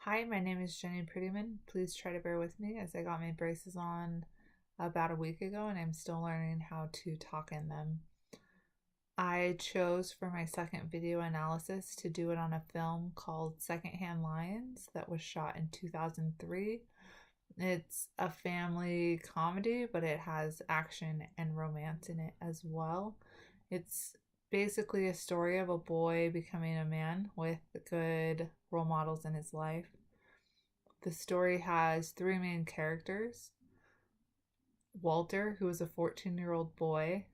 Hi, my name is Jenny Prettyman. Please try to bear with me as I got my braces on about a week ago and I'm still learning how to talk in them. I chose for my second video analysis to do it on a film called Secondhand that was shot in 2003. It's a family comedy, but it has action and romance in it as well. It's basically a story of a boy becoming a man with good role models in his life. The story has three main characters: Walter, who is a 14-year-old boy,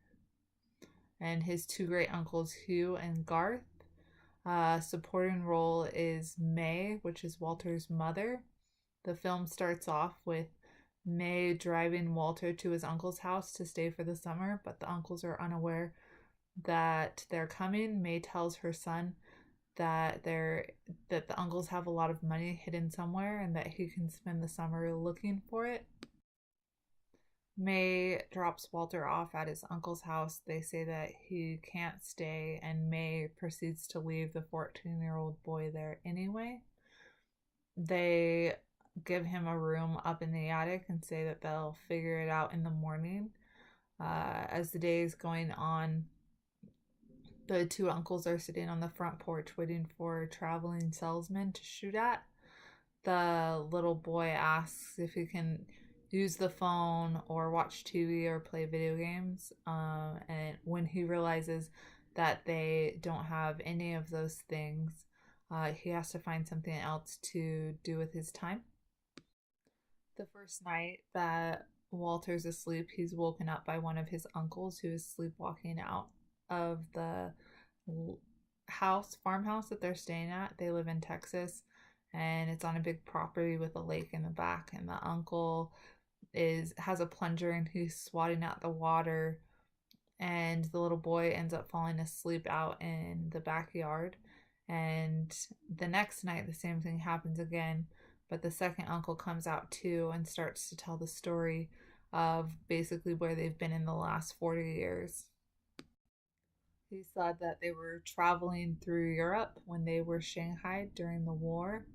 and his two great uncles, Hugh and Garth. Supporting role is May, which is Walter's mother. The film starts off with May driving Walter to his uncle's house to stay for the summer, but the uncles are unaware that they're coming. May tells her son that the uncles have a lot of money hidden somewhere and that he can spend the summer looking for it. May drops Walter off at his uncle's house. They say that he can't stay, and May proceeds to leave the 14-year-old boy there anyway. They give him a room up in the attic and say that they'll figure it out in the morning. As the day is going on, the two uncles are sitting on the front porch waiting for a traveling salesman to shoot at. The little boy asks if he can use the phone or watch TV or play video games. And when he realizes that they don't have any of those things, he has to find something else to do with his time. The first night that Walter's asleep, he's woken up by one of his uncles who is sleepwalking out of the farmhouse that they're staying at. They live in Texas and it's on a big property with a lake in the back, and the uncle has a plunger and he's swatting out the water, and the little boy ends up falling asleep out in the backyard. And the next night the same thing happens again, but the second uncle comes out too and starts to tell the story of basically where they've been in the last 40 years. He said that they were traveling through Europe when they were shanghaied during the war,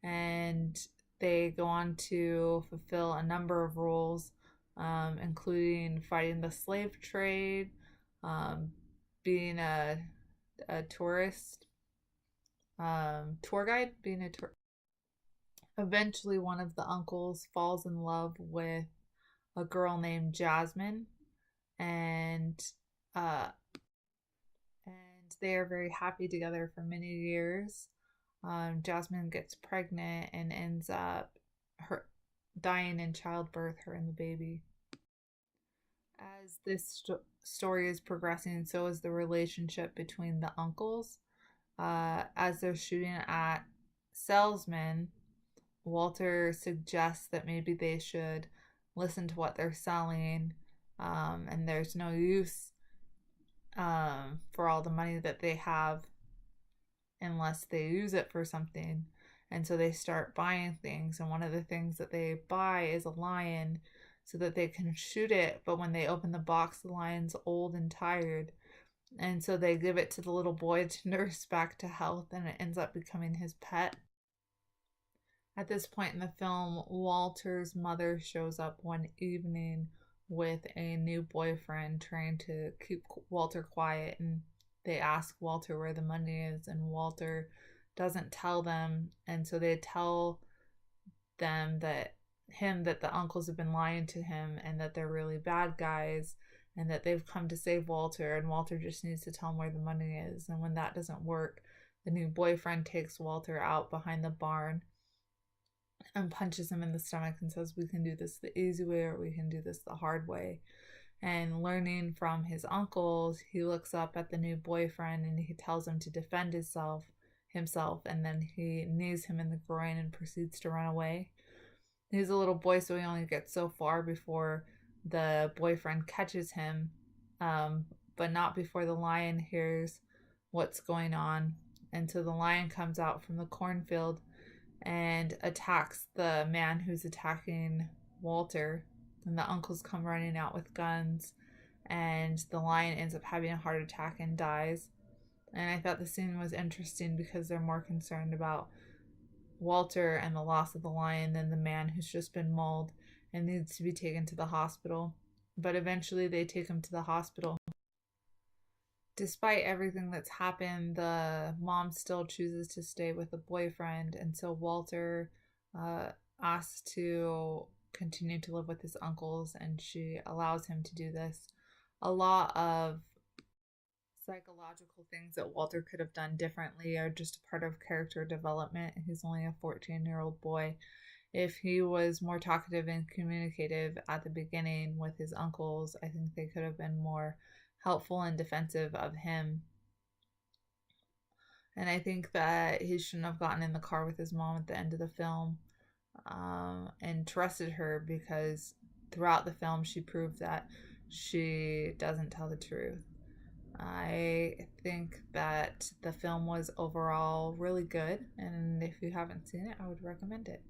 and they go on to fulfill a number of roles, including fighting the slave trade, being a tourist, tour guide, being a tour. Eventually, one of the uncles falls in love with a girl named Jasmine, and uh, they are very happy together for many years. Jasmine gets pregnant and ends up dying in childbirth, her and the baby. As this story is progressing, so is the relationship between the uncles. As they're shooting at salesmen, Walter suggests that maybe they should listen to what they're selling, and there's no use for all the money that they have unless they use it for something. And so they start buying things, and one of the things that they buy is a lion so that they can shoot it, but when they open the box, the lion's old and tired, and so they give it to the little boy to nurse back to health, and it ends up becoming his pet. At this point in the film, Walter's mother shows up one evening with a new boyfriend trying to keep Walter quiet, and they ask Walter where the money is, and Walter doesn't tell them, and so they tell them that the uncles have been lying to him and that they're really bad guys and that they've come to save Walter, and Walter just needs to tell them where the money is. And when that doesn't work, the new boyfriend takes Walter out behind the barn and punches him in the stomach and says, we can do this the easy way or we can do this the hard way. And learning from his uncles, he looks up at the new boyfriend and he tells him to defend himself, and then he knees him in the groin and proceeds to run away. He's a little boy, so he only gets so far before the boyfriend catches him, but not before the lion hears what's going on. And so the lion comes out from the cornfield and attacks the man who's attacking Walter, and the uncles come running out with guns, and the lion ends up having a heart attack and dies. And I thought the scene was interesting because they're more concerned about Walter and the loss of the lion than the man who's just been mauled and needs to be taken to the hospital. But eventually they take him to the hospital. Despite everything that's happened, the mom still chooses to stay with the boyfriend, and so Walter uh, asks to continue to live with his uncles, and she allows him to do this. A lot of psychological things that Walter could have done differently are just a part of character development. He's only a 14-year-old boy. If he was more talkative and communicative at the beginning with his uncles, I think they could have been more helpful and defensive of him. And I think that he shouldn't have gotten in the car with his mom at the end of the film, and trusted her, because throughout the film she proved that she doesn't tell the truth. I think that the film was overall really good, and if you haven't seen it, I would recommend it.